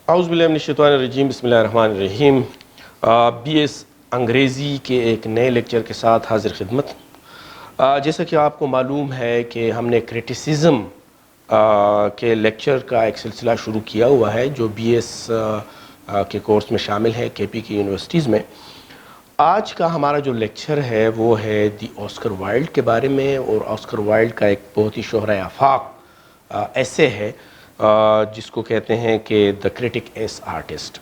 اعوذ باللہ من الشیطان الرجیم، بسم اللہ الرحمن الرحیم۔ بی ایس انگریزی کے ایک نئے لیکچر کے ساتھ حاضر خدمت۔ جیسا کہ آپ کو معلوم ہے کہ ہم نے کرٹیسزم کے لیکچر کا ایک سلسلہ شروع کیا ہوا ہے جو بی ایس کے کورس میں شامل ہے کے پی کی یونیورسٹیز میں۔ آج کا ہمارا جو لیکچر ہے وہ ہے دی آسکر وائلڈ کے بارے میں، اور آسکر وائلڈ کا ایک بہت ہی شہرہ آفاق ایسے ہے جس کو کہتے ہیں کہ the critic as artist.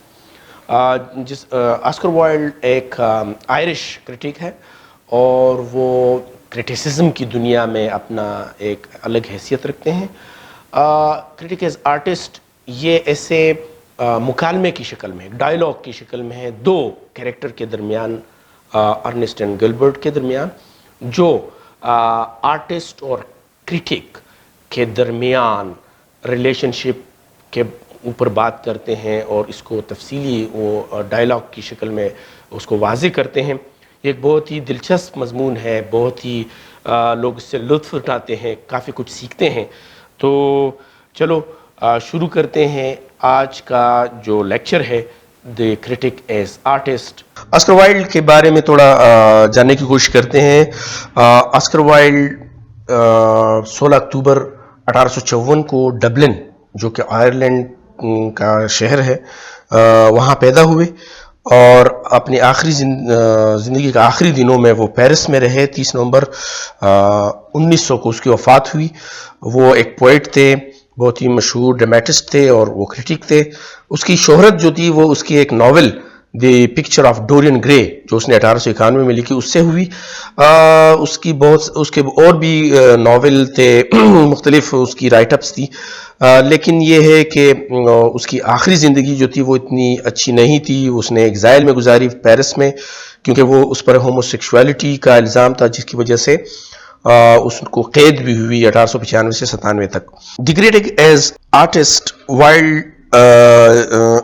Oscar Wilde ایک آئرش کرٹک ہے، اور وہ کرٹیسزم کی دنیا میں اپنا ایک الگ حیثیت رکھتے ہیں۔ کرٹک ایز آرٹسٹ یہ ایسے مکالمے کی شکل میں، ڈائیلاگ کی شکل میں ہے دو کریکٹر کے درمیان، ارنسٹ اینڈ گلبرٹ کے درمیان، جو آرٹسٹ اور کرٹک کے درمیان ریلیشن شپ کے اوپر بات کرتے ہیں، اور اس کو تفصیلی وہ ڈائیلاگ کی شکل میں اس کو واضح کرتے ہیں۔ یہ ایک بہت ہی دلچسپ مضمون ہے، بہت ہی لوگ اس سے لطف اٹھاتے ہیں، کافی کچھ سیکھتے ہیں۔ تو چلو شروع کرتے ہیں آج کا جو لیکچر ہے، the critic as artist. Oscar Wilde کے بارے میں تھوڑا جاننے کی کوشش کرتے ہیں۔ آسکر وائلڈ 16 اکتوبر 1854 کو ڈبلن، جو کہ آئرلینڈ کا شہر ہے، وہاں پیدا ہوئے، اور اپنی آخری زندگی کے آخری دنوں میں وہ پیرس میں رہے۔ 30 نومبر 1900 کو اس کی وفات ہوئی۔ وہ ایک پوئٹ تھے، بہت ہی مشہور ڈرامیٹسٹ تھے، اور وہ کرٹک تھے۔ اس کی شہرت جو تھی وہ اس کی ایک ناول دی پکچر آف ڈورین گرے، جو اس نے 1891 میں لکھی، اس سے ہوئی۔ اس کے اور بھی ناول تھے، مختلف اس کی رائٹ اپس تھی، لیکن یہ ہے کہ اس کی آخری زندگی جو تھی وہ اتنی اچھی نہیں تھی۔ اس نے ایگزائل میں گزاری پیرس میں، کیونکہ وہ اس پر ہومو سیکشوالٹی کا الزام تھا، جس کی وجہ سے اس کو قید بھی ہوئی 1895 سے 97 تک۔ The critic as artist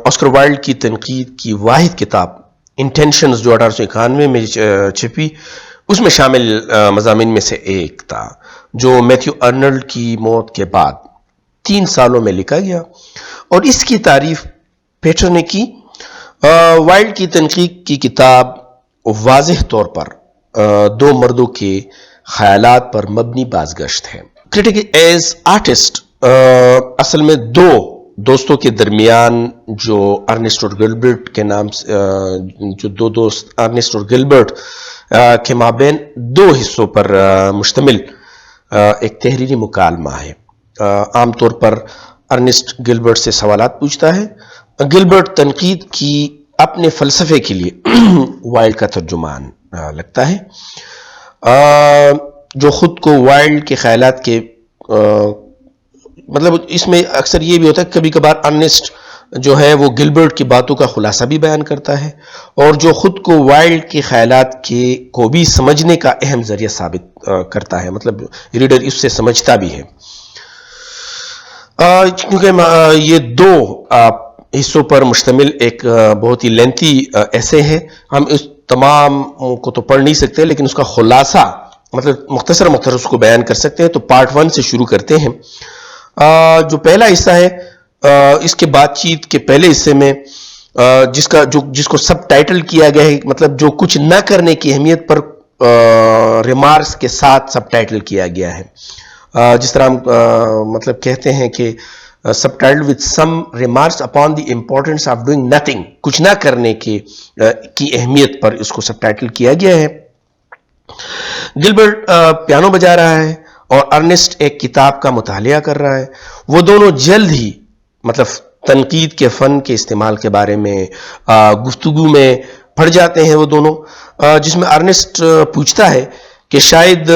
Oscar Wilde کی تنقید کی واحد کتاب انٹینشنز، جو 1891 میں چھپی، اس میں شامل مضامین میں سے ایک تھا، جو میتھیو ارنلڈ کی موت کے بعد 3 سالوں میں لکھا گیا، اور اس کی تعریف پیٹر نے کی۔ وائلڈ کی تنقید کی کتاب واضح طور پر دو مردوں کے خیالات پر مبنی بازگشت ہے۔ کرٹک ایز آرٹسٹ اصل میں دو دوستوں کے درمیان، جو ارنسٹ اور گلبرٹ کے نام سے، جو دو دوست ارنسٹ اور گلبرٹ کے مابین 2 حصوں پر مشتمل ایک تحریری مکالمہ ہے۔ عام طور پر ارنسٹ گلبرٹ سے سوالات پوچھتا ہے، گلبرٹ تنقید کی اپنے فلسفے کے لیے وائلڈ کا ترجمان لگتا ہے، جو خود کو وائلڈ کے خیالات کے مطلب اس میں اکثر یہ بھی ہوتا ہے، کبھی کبھار ارنسٹ جو ہے وہ گلبرٹ کی باتوں کا خلاصہ بھی بیان کرتا ہے، اور جو خود کو وائلڈ کے خیالات کو بھی سمجھنے کا اہم ذریعہ ثابت کرتا ہے، مطلب ریڈر اس سے سمجھتا بھی ہے۔ کیونکہ یہ 2 حصوں پر مشتمل ایک بہت ہی لینتھی ایسے ہے، ہم اس تمام کو تو پڑھ نہیں سکتے، لیکن اس کا خلاصہ مطلب مختصر اس کو بیان کر سکتے ہیں۔ تو پارٹ 1 سے شروع کرتے ہیں۔ جو پہلا حصہ ہے، اس کے بات چیت کے پہلے حصے میں جس کو سب ٹائٹل کیا گیا ہے، مطلب جو کچھ نہ کرنے کی اہمیت پر ریمارکس کے ساتھ سب ٹائٹل کیا گیا ہے، جس طرح ہم مطلب کہتے ہیں کہ subtitle with some remarks upon the importance of doing nothing, کچھ نہ کرنے کی اہمیت پر اس کو سب ٹائٹل کیا گیا ہے۔ گلبرٹ پیانو بجا رہا ہے، اور ارنسٹ ایک کتاب کا مطالعہ کر رہا ہے۔ وہ دونوں جلد ہی مطلب تنقید کے فن کے استعمال کے بارے میں گفتگو میں پڑ جاتے ہیں وہ دونوں، جس میں ارنسٹ پوچھتا ہے کہ شاید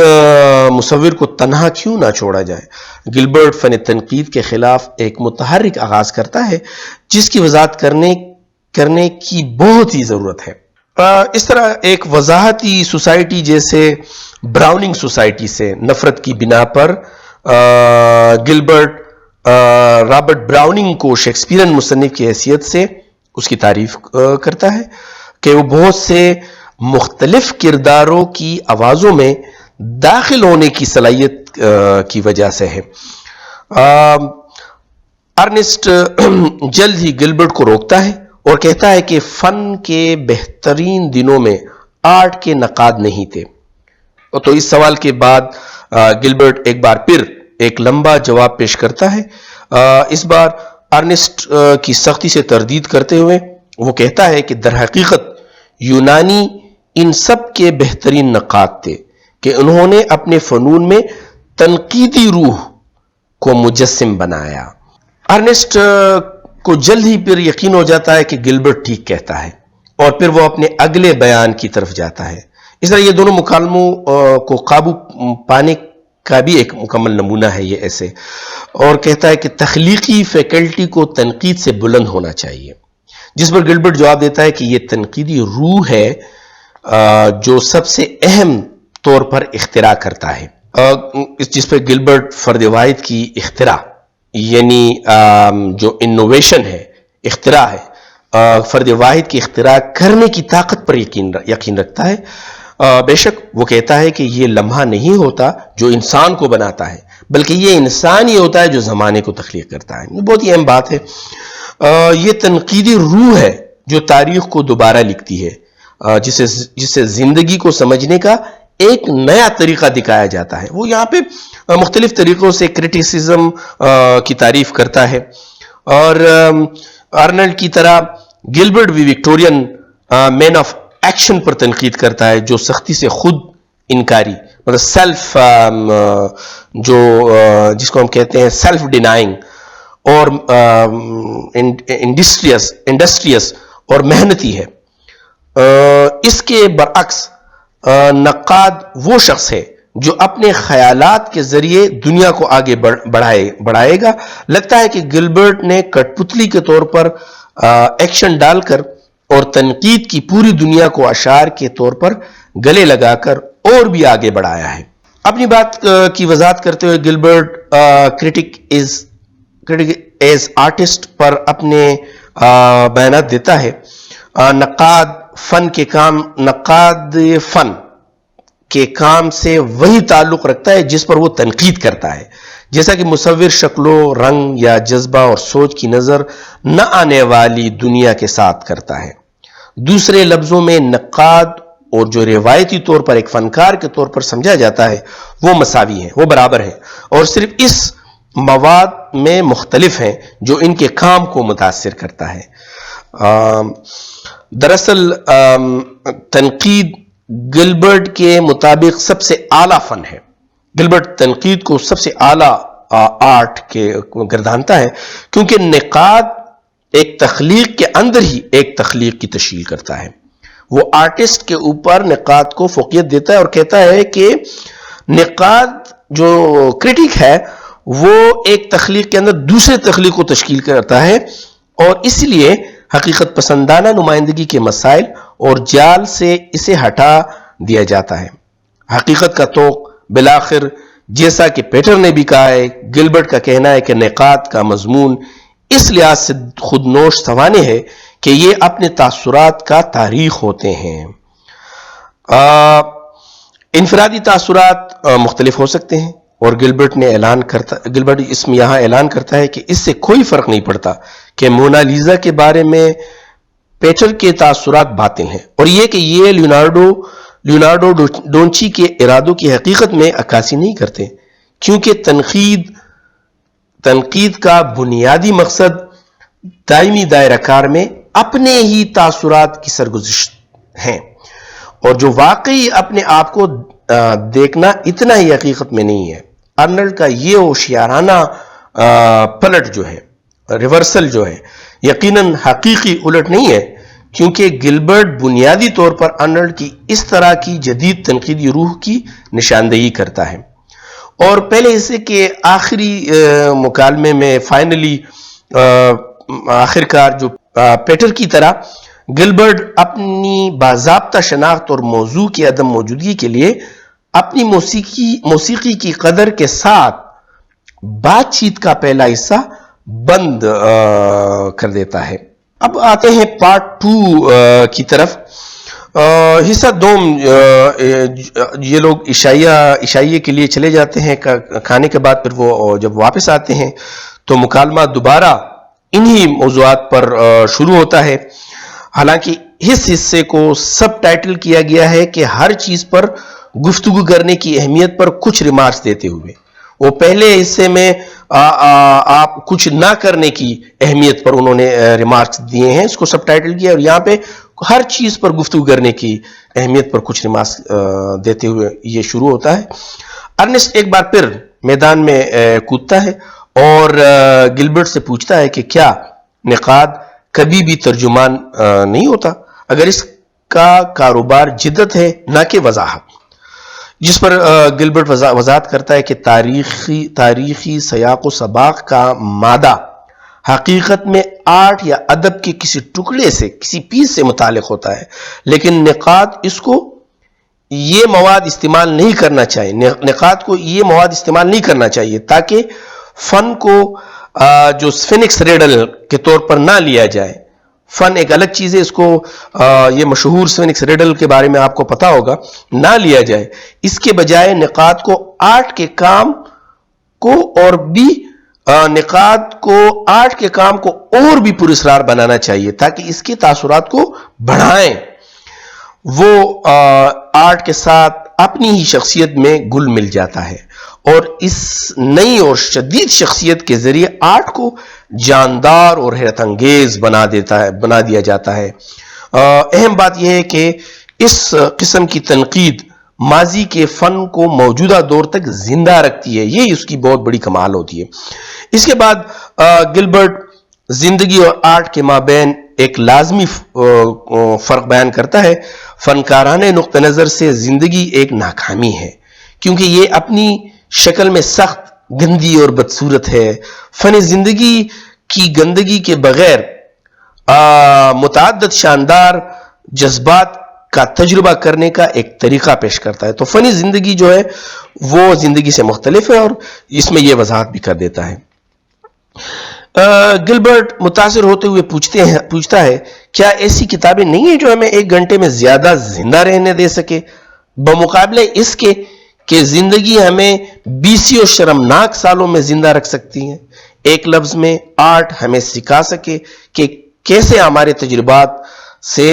مصور کو تنہا کیوں نہ چھوڑا جائے۔ گلبرٹ فن تنقید کے خلاف ایک متحرک آغاز کرتا ہے، جس کی وضاحت کرنے کی بہت ہی ضرورت ہے۔ اس طرح ایک وضاحتی سوسائٹی جیسے براؤننگ سوسائٹی سے نفرت کی بنا پر گلبرٹ رابرٹ براؤننگ کو شیکسپیرین مصنف کی حیثیت سے اس کی تعریف کرتا ہے کہ وہ بہت سے مختلف کرداروں کی آوازوں میں داخل ہونے کی صلاحیت کی وجہ سے ہے۔ ارنسٹ جلد ہی گلبرٹ کو روکتا ہے اور کہتا ہے کہ فن کے بہترین دنوں میں آرٹ کے نقاد نہیں تھے. تو اس سوال کے بعد گلبرٹ ایک بار پھر ایک لمبا جواب پیش کرتا ہے. اس بار ارنسٹ کی سختی سے تردید کرتے ہوئے وہ کہتا ہے کہ در حقیقت یونانی ان سب کے بہترین نقاد تھے کہ انہوں نے اپنے فنون میں تنقیدی روح کو مجسم بنایا. ارنسٹ کو جلد ہی پھر یقین ہو جاتا ہے کہ گلبرٹ ٹھیک کہتا ہے اور پھر وہ اپنے اگلے بیان کی طرف جاتا ہے. اس طرح یہ دونوں مکالموں کو قابو پانے کا بھی ایک مکمل نمونہ ہے یہ ایسے، اور کہتا ہے کہ تخلیقی فیکلٹی کو تنقید سے بلند ہونا چاہیے، جس پر گلبرٹ جواب دیتا ہے کہ یہ تنقیدی روح ہے جو سب سے اہم طور پر اختراع کرتا ہے. جس پہ گلبرٹ فرد واحد کی اختراع یعنی جو انوویشن ہے، اختراع ہے، فرد واحد کی اختراع کرنے کی طاقت پر یقین رکھتا ہے. بے شک وہ کہتا ہے کہ یہ لمحہ نہیں ہوتا جو انسان کو بناتا ہے، بلکہ یہ انسان ہی ہوتا ہے جو زمانے کو تخلیق کرتا ہے. یہ بہت ہی اہم بات ہے. یہ تنقیدی روح ہے جو تاریخ کو دوبارہ لکھتی ہے، جسے زندگی کو سمجھنے کا ایک نیا طریقہ دکھایا جاتا ہے. وہ یہاں پہ مختلف طریقوں سے کرٹیسزم کی تعریف کرتا ہے، اور ارنلڈ کی طرح گلبرٹ بھی وکٹورین مین آف ایکشن پر تنقید کرتا ہے، جو سختی سے خود انکاری، مطلب سیلف، جو جس کو ہم کہتے ہیں سیلف ڈینائنگ اور انڈسٹریس اور محنتی ہے. اس کے برعکس نقاد وہ شخص ہے جو اپنے خیالات کے ذریعے دنیا کو آگے بڑھائے گا. لگتا ہے کہ گلبرٹ نے کٹ پتلی کے طور پر ایکشن ڈال کر اور تنقید کی پوری دنیا کو اشعار کے طور پر گلے لگا کر اور بھی آگے بڑھایا ہے. اپنی بات کی وضاحت کرتے ہوئے گلبرٹ کرٹک ایز آرٹسٹ پر اپنے بیانات دیتا ہے. نقاد فن کے کام سے وہی تعلق رکھتا ہے جس پر وہ تنقید کرتا ہے، جیسا کہ مصور شکلوں، رنگ یا جذبہ اور سوچ کی نظر نہ آنے والی دنیا کے ساتھ کرتا ہے. دوسرے لفظوں میں نقاد اور جو روایتی طور پر ایک فنکار کے طور پر سمجھا جاتا ہے وہ مساوی ہیں، وہ برابر ہیں، اور صرف اس مواد میں مختلف ہیں جو ان کے کام کو متاثر کرتا ہے. دراصل تنقید گلبرٹ کے مطابق سب سے اعلیٰ فن ہے. گلبرٹ تنقید کو سب سے اعلیٰ آرٹ کے گردانتا ہے، کیونکہ نقاد ایک تخلیق کے اندر ہی ایک تخلیق کی تشکیل کرتا ہے. وہ آرٹسٹ کے اوپر نقاد کو فوقیت دیتا ہے اور کہتا ہے کہ نقاد جو کرٹک ہے وہ ایک تخلیق کے اندر دوسرے تخلیق کو تشکیل کرتا ہے، اور اس لیے حقیقت پسندانہ نمائندگی کے مسائل اور جال سے اسے ہٹا دیا جاتا ہے. حقیقت کا توق بالآخر، جیسا کہ پیٹر نے بھی کہا ہے، گلبرٹ کا کہنا ہے کہ نقاد کا مضمون اس لحاظ سے خود نوش سوانے ہے کہ یہ اپنے تاثرات کا تاریخ ہوتے ہیں. انفرادی تاثرات مختلف ہو سکتے ہیں، اور گلبرٹ اس میں یہاں اعلان کرتا ہے کہ اس سے کوئی فرق نہیں پڑتا کہ مونا لیزا کے بارے میں پیٹر کے تاثرات باطل ہیں، اور یہ کہ یہ لیونارڈو ڈونچی کے ارادوں کی حقیقت میں عکاسی نہیں کرتے، کیونکہ تنقید کا بنیادی مقصد دائمی دائرہ کار میں اپنے ہی تاثرات کی سرگزشت ہیں، اور جو واقعی اپنے آپ کو دیکھنا اتنا ہی حقیقت میں نہیں ہے. ارنلڈ کا یہ ہوشیارانہ پلٹ جو ہے، ریورسل جو ہے، یقیناً حقیقی الٹ نہیں ہے، کیونکہ گلبرٹ بنیادی طور پر ارنلڈ کی اس طرح کی جدید تنقیدی روح کی نشاندہی کرتا ہے. اور پہلے حصے کے آخری مکالمے میں فائنلی آخرکار جو پیٹر کی طرح گلبرٹ اپنی باضابطہ شناخت اور موضوع کی عدم موجودگی کے لیے اپنی موسیقی کی قدر کے ساتھ بات چیت کا پہلا حصہ بند کر دیتا ہے. اب آتے ہیں پارٹ 2 کی طرف. حصہ دوم، یہ لوگ عشائیہ کے لیے چلے جاتے ہیں، کھانے کے بعد پھر وہ جب واپس آتے ہیں تو مکالمہ دوبارہ انہی موضوعات پر شروع ہوتا ہے. حالانکہ اس حصے کو سب ٹائٹل کیا گیا ہے کہ ہر چیز پر گفتگو کرنے کی اہمیت پر کچھ ریمارکس دیتے ہوئے. وہ پہلے حصے میں آپ کچھ نہ کرنے کی اہمیت پر انہوں نے ریمارکس دیے ہیں, اس کو سب ٹائٹل کیا, اور یہاں پہ ہر چیز پر گفتگو کرنے کی اہمیت پر کچھ ریمارکس دیتے ہوئے یہ شروع ہوتا ہے. ارنسٹ ایک بار پھر میدان میں کودتا ہے اور گلبرٹ سے پوچھتا ہے کہ کیا نقاد کبھی بھی ترجمان نہیں ہوتا اگر اس کا کاروبار جدت ہے نہ کہ وضاحت. جس پر گلبرٹ وضاحت کرتا ہے کہ تاریخی سیاق و سباق کا مادہ حقیقت میں آرٹ یا ادب کے کسی ٹکڑے سے, کسی پیس سے متعلق ہوتا ہے, لیکن نقاد اس کو یہ مواد استعمال نہیں کرنا چاہیے. نقاد کو یہ مواد استعمال نہیں کرنا چاہیے تاکہ فن کو جو سفینکس ریڈل کے طور پر نہ لیا جائے. فن ایک الگ چیز ہے, اس کو یہ مشہور سفینکس ریڈل کے بارے میں آپ کو پتا ہوگا, نہ لیا جائے. اس کے بجائے نقاد کو آرٹ کے کام کو اور بھی نقاد کو آرٹ کے کام کو اور بھی پراسرار بنانا چاہیے تاکہ اس کے تاثرات کو بڑھائیں. وہ آرٹ کے ساتھ اپنی ہی شخصیت میں گل مل جاتا ہے اور اس نئی اور شدید شخصیت کے ذریعے آرٹ کو جاندار اور حیرت انگیز بنا دیا جاتا ہے. اہم بات یہ ہے کہ اس قسم کی تنقید ماضی کے فن کو موجودہ دور تک زندہ رکھتی ہے, یہ اس کی بہت بڑی کمال ہوتی ہے. اس کے بعد گلبرٹ زندگی اور آرٹ کے مابین ایک لازمی فرق بیان کرتا ہے. فنکارانہ نقطہ نظر سے زندگی ایک ناکامی ہے کیونکہ یہ اپنی شکل میں سخت, گندی اور بدصورت ہے. فن زندگی کی گندگی کے بغیر متعدد شاندار جذبات کا تجربہ کرنے کا ایک طریقہ پیش کرتا ہے. تو فنی زندگی جو ہے وہ زندگی سے مختلف ہے اور اس میں یہ وضاحت بھی کر دیتا ہے. گلبرٹ متاثر ہوتے ہوئے پوچھتا ہے کیا ایسی کتابیں نہیں ہیں جو ہمیں 1 گھنٹے میں زیادہ زندہ رہنے دے سکے بمقابلے اس کے کہ زندگی ہمیں 20 اور شرمناک سالوں میں زندہ رکھ سکتی ہیں. ایک لفظ میں آرٹ ہمیں سکھا سکے کہ کیسے ہمارے تجربات سے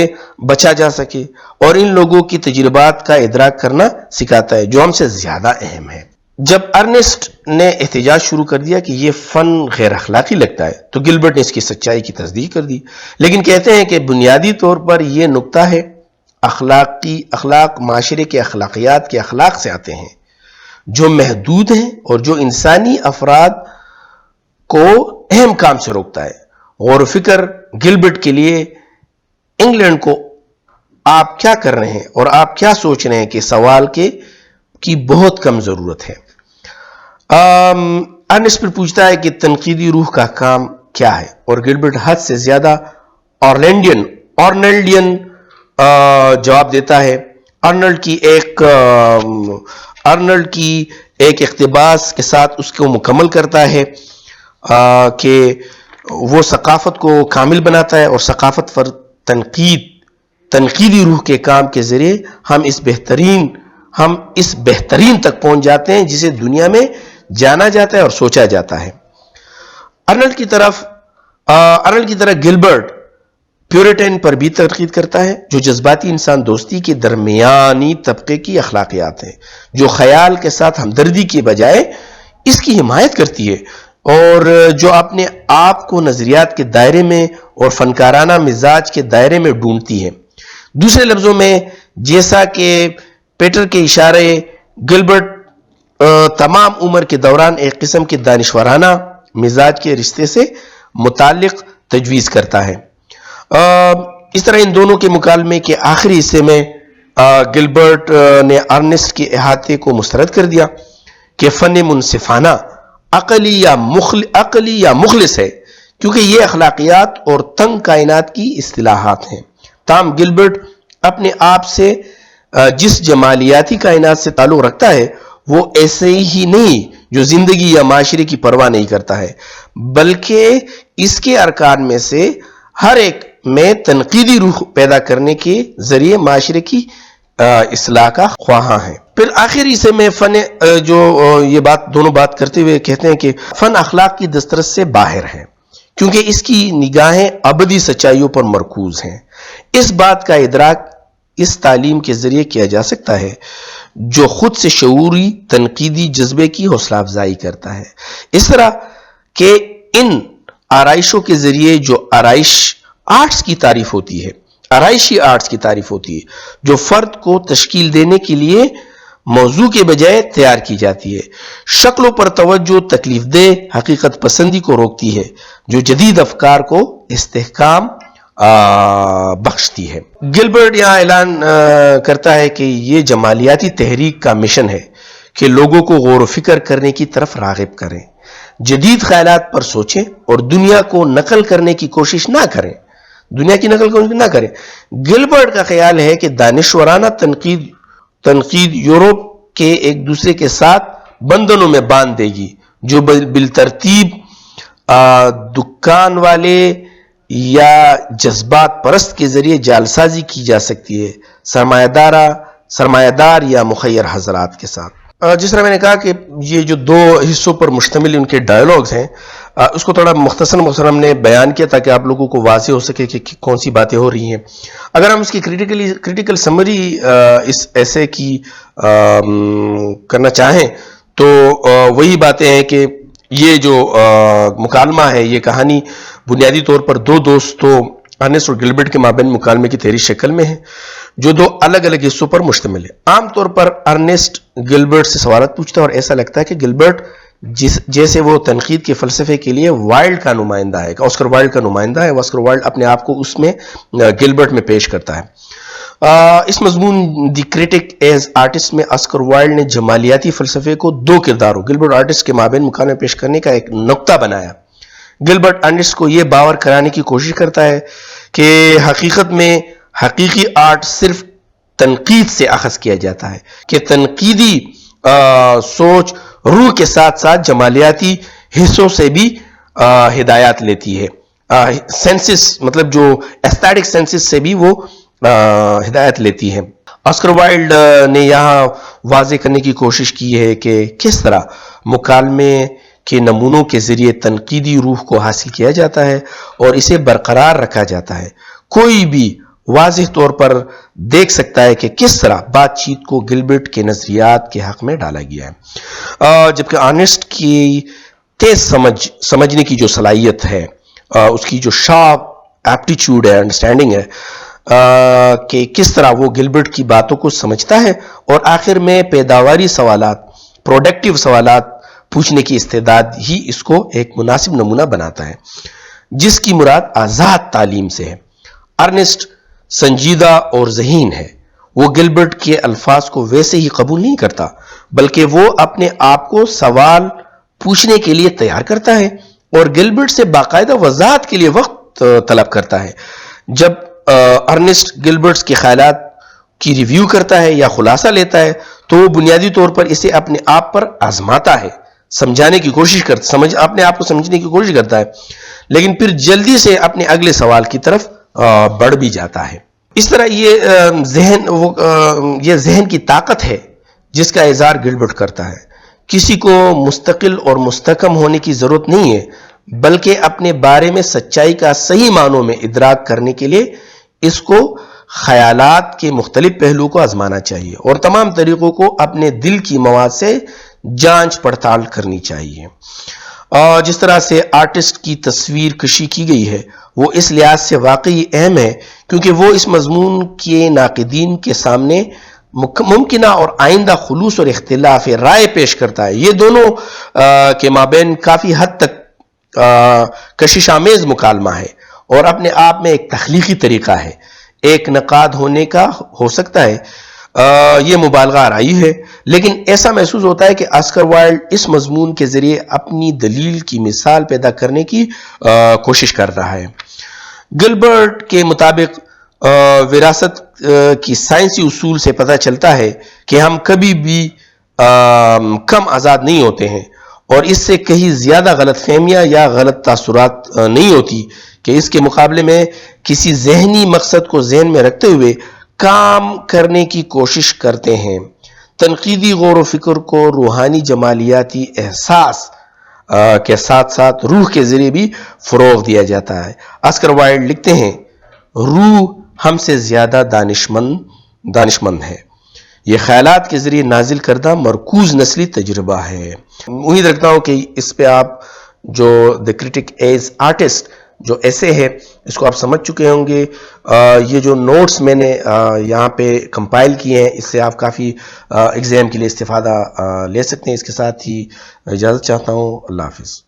بچا جا سکے اور ان لوگوں کی تجربات کا ادراک کرنا سکھاتا ہے جو ہم سے زیادہ اہم ہے. جب ارنسٹ نے احتجاج شروع کر دیا کہ یہ فن غیر اخلاقی لگتا ہے تو گلبرٹ نے اس کی سچائی کی تصدیق کر دی, لیکن کہتے ہیں کہ بنیادی طور پر یہ نکتہ ہے اخلاق معاشرے کے اخلاقیات کے اخلاق سے آتے ہیں جو محدود ہیں اور جو انسانی افراد کو اہم کام سے روکتا ہے. غور و فکر گلبرٹ کے لیے انگلینڈ کو آپ کیا کر رہے ہیں اور آپ کیا سوچ رہے ہیں کہ سوال کی بہت کم ضرورت ہے. ارنسٹ پھر پوچھتا ہے کہ تنقیدی روح کا کام کیا ہے اور گلبرٹ حد سے زیادہ آرنلڈین جواب دیتا ہے. ارنلڈ کی ایک اقتباس کے ساتھ اس کو مکمل کرتا ہے کہ وہ ثقافت کو کامل بناتا ہے اور ثقافت پر تنقیدی روح کے کام کے ذریعے ہم اس بہترین تک پہنچ جاتے ہیں جسے دنیا میں جانا جاتا ہے اور سوچا جاتا ہے. ارنلڈ کی طرح گلبرٹ پیورٹن پر بھی تنقید کرتا ہے جو جذباتی انسان دوستی کے درمیانی طبقے کی اخلاقیات ہیں جو خیال کے ساتھ ہمدردی کے بجائے اس کی حمایت کرتی ہے اور جو اپنے آپ کو نظریات کے دائرے میں اور فنکارانہ مزاج کے دائرے میں ڈھونڈتی ہے. دوسرے لفظوں میں جیسا کہ پیٹر کے اشارے گلبرٹ تمام عمر کے دوران ایک قسم کے دانشورانہ مزاج کے رشتے سے متعلق تجویز کرتا ہے. اس طرح ان دونوں کے مکالمے کے آخری حصے میں گلبرٹ نے ارنسٹ کے احاطے کو مسترد کر دیا کہ فن منصفانہ عقلی یا مخلص ہے کیونکہ یہ اخلاقیات اور تنگ کائنات کی اصطلاحات ہیں. تاہم گلبرٹ اپنے آپ سے جس جمالیاتی کائنات سے تعلق رکھتا ہے وہ ایسے ہی نہیں جو زندگی یا معاشرے کی پرواہ نہیں کرتا ہے بلکہ اس کے ارکان میں سے ہر ایک میں تنقیدی روح پیدا کرنے کے ذریعے معاشرے کی اصلاح کا خواہاں ہیں۔ پھر آخری سے میں فن جو یہ دونوں بات کرتے ہوئے کہتے ہیں کہ فن اخلاق کی دسترس سے باہر ہے، کیونکہ اس کی نگاہیں ابدی سچائیوں پر مرکوز ہیں۔ اس بات کا ادراک اس تعلیم کے ذریعے کیا جا سکتا ہے جو خود سے شعوری تنقیدی جذبے کی حوصلہ افزائی کرتا ہے، اس طرح کہ ان آرائشوں کے ذریعے جو آرٹس کی تعریف ہوتی ہے، آرائشی آرٹس کی تعریف ہوتی ہے، جو فرد کو تشکیل دینے کے لیے موضوع کے بجائے تیار کی جاتی ہے، شکلوں پر توجہ تکلیف دہ حقیقت پسندی کو روکتی ہے، جو جدید افکار کو استحکام بخشتی ہے۔ گلبرٹ یہاں اعلان کرتا ہے کہ یہ جمالیاتی تحریک کا مشن ہے کہ لوگوں کو غور و فکر کرنے کی طرف راغب کریں، جدید خیالات پر سوچیں اور دنیا کو نقل کرنے کی کوشش نہ کریں، گلبرٹ کا خیال ہے کہ دانشورانہ تنقید یورپ کے ایک دوسرے کے ساتھ بندھنوں میں باندھ دے گی، جو بالترتیب دکان والے یا جذبات پرست کے ذریعے جالسازی کی جا سکتی ہے، سرمایہ دار یا مخیر حضرات کے ساتھ۔ جس طرح میں نے کہا کہ یہ جو دو حصوں پر مشتمل ان کے ڈائیلاگز ہیں، اس کو تھوڑا مختصر ہم نے بیان کیا تاکہ آپ لوگوں کو واضح ہو سکے کہ کون سی باتیں ہو رہی ہیں۔ اگر ہم اس کی کریٹیکل سمری اس ایسے کی کرنا چاہیں تو وہی باتیں ہیں کہ یہ جو مکالمہ ہے، یہ کہانی بنیادی طور پر دو دوستوں ارنسٹ اور گلبرٹ کے مابین مکالمے کی تحریری شکل میں ہے، جو دو الگ الگ حصوں پر مشتمل ہے۔ عام طور پر ارنسٹ گلبرٹ سے سوالات پوچھتا ہے اور ایسا لگتا ہے کہ گلبرٹ جیسے وہ تنقید کے فلسفے کے لیے وائلڈ کا نمائندہ ہے، آسکر وائلڈ کا نمائندہ ہے۔ آسکر وائلڈ اپنے آپ کو اس میں گلبرٹ میں پیش کرتا ہے۔ اس مضمون دی کرٹک ایز آرٹسٹ میں آسکر وائلڈ نے جمالیاتی فلسفے کو دو کرداروں گلبرٹ اور آرٹسٹ کے مابین مکالمے پیش کرنے کا ایک نقطہ بنایا۔ گلبرٹ ارنسٹ کو یہ باور کرانے کی کوشش کرتا ہے کہ حقیقت میں حقیقی آرٹ صرف تنقید سے اخذ کیا جاتا ہے، کہ تنقیدی سوچ روح کے ساتھ ساتھ جمالیاتی حصوں سے بھی ہدایات لیتی ہے، سینسز مطلب جو ایستھیٹک سینسز سے بھی وہ ہدایت لیتی ہے۔ آسکر وائلڈ نے یہاں واضح کرنے کی کوشش کی ہے کہ کس طرح مکالمے کے نمونوں کے ذریعے تنقیدی روح کو حاصل کیا جاتا ہے اور اسے برقرار رکھا جاتا ہے۔ کوئی بھی واضح طور پر دیکھ سکتا ہے کہ کس طرح بات چیت کو گلبرٹ کے نظریات کے حق میں ڈالا گیا ہے، جبکہ ارنسٹ کی تیز سمجھنے کی جو صلاحیت ہے، اس کی جو شارپ ایپٹیچیوڈ ہے، انڈرسٹینڈنگ ہے، کہ کس طرح وہ گلبرٹ کی باتوں کو سمجھتا ہے اور آخر میں پیداواری سوالات، پروڈکٹیو سوالات پوچھنے کی استعداد ہی اس کو ایک مناسب نمونہ بناتا ہے، جس کی مراد آزاد تعلیم سے ہے۔ ارنسٹ سنجیدہ اور ذہین ہے، وہ گلبرٹ کے الفاظ کو ویسے ہی قبول نہیں کرتا، بلکہ وہ اپنے آپ کو سوال پوچھنے کے لیے تیار کرتا ہے اور گلبرٹ سے باقاعدہ وضاحت کے لیے وقت طلب کرتا ہے۔ جب ارنسٹ گلبرٹ کے خیالات کی ریویو کرتا ہے یا خلاصہ لیتا ہے تو وہ بنیادی طور پر اسے اپنے آپ پر آزماتا ہے، سمجھانے کی کوشش کرتا ہے، اپنے آپ کو سمجھنے کی کوشش کرتا ہے، لیکن پھر جلدی سے اپنے اگلے سوال کی طرف بڑھ بھی جاتا ہے۔ اس طرح یہ ذہن کی طاقت ہے جس کا اظہار گلبرٹ کرتا ہے۔ کسی کو مستقل اور مستحکم ہونے کی ضرورت نہیں ہے، بلکہ اپنے بارے میں سچائی کا صحیح معنوں میں ادراک کرنے کے لیے اس کو خیالات کے مختلف پہلو کو آزمانا چاہیے اور تمام طریقوں کو اپنے دل کی مواد سے جانچ پڑتال کرنی چاہیے۔ جس طرح سے آرٹسٹ کی تصویر کشی کی گئی ہے وہ اس لحاظ سے واقعی اہم ہے کیونکہ وہ اس مضمون کے ناقدین کے سامنے ممکنہ اور آئندہ خلوص اور اختلاف رائے پیش کرتا ہے۔ یہ دونوں کے مابین کافی حد تک کشش آمیز مکالمہ ہے اور اپنے آپ میں ایک تخلیقی طریقہ ہے، ایک نقاد ہونے کا ہو سکتا ہے، یہ مبالغہ آرائی ہے، لیکن ایسا محسوس ہوتا ہے کہ آسکر وائلڈ اس مضمون کے ذریعے اپنی دلیل کی مثال پیدا کرنے کی کوشش کر رہا ہے۔ گلبرٹ کے مطابق وراثت کی سائنسی اصول سے پتہ چلتا ہے کہ ہم کبھی بھی کم آزاد نہیں ہوتے ہیں اور اس سے کہیں زیادہ غلط فہمیاں یا غلط تاثرات نہیں ہوتی کہ اس کے مقابلے میں کسی ذہنی مقصد کو ذہن میں رکھتے ہوئے کام کرنے کی کوشش کرتے ہیں. تنقیدی غور و فکر کو روحانی جمالیاتی احساس کے ساتھ ساتھ روح کے ذریعے بھی فروغ دیا جاتا ہے. آسکر وائلڈ لکھتے ہیں روح ہم سے زیادہ دانشمند ہے. یہ خیالات کے ذریعے نازل کردہ مرکوز نسلی تجربہ ہے. امید رکھتا ہوں کہ اس پہ آپ جو دی کرٹک ایز آرٹسٹ جو ایسے ہے اس کو آپ سمجھ چکے ہوں گے. یہ جو نوٹس میں نے یہاں پہ کمپائل کیے ہیں اس سے آپ کافی ایگزام کے لیے استفادہ لے سکتے ہیں. اس کے ساتھ ہی اجازت چاہتا ہوں. اللہ حافظ.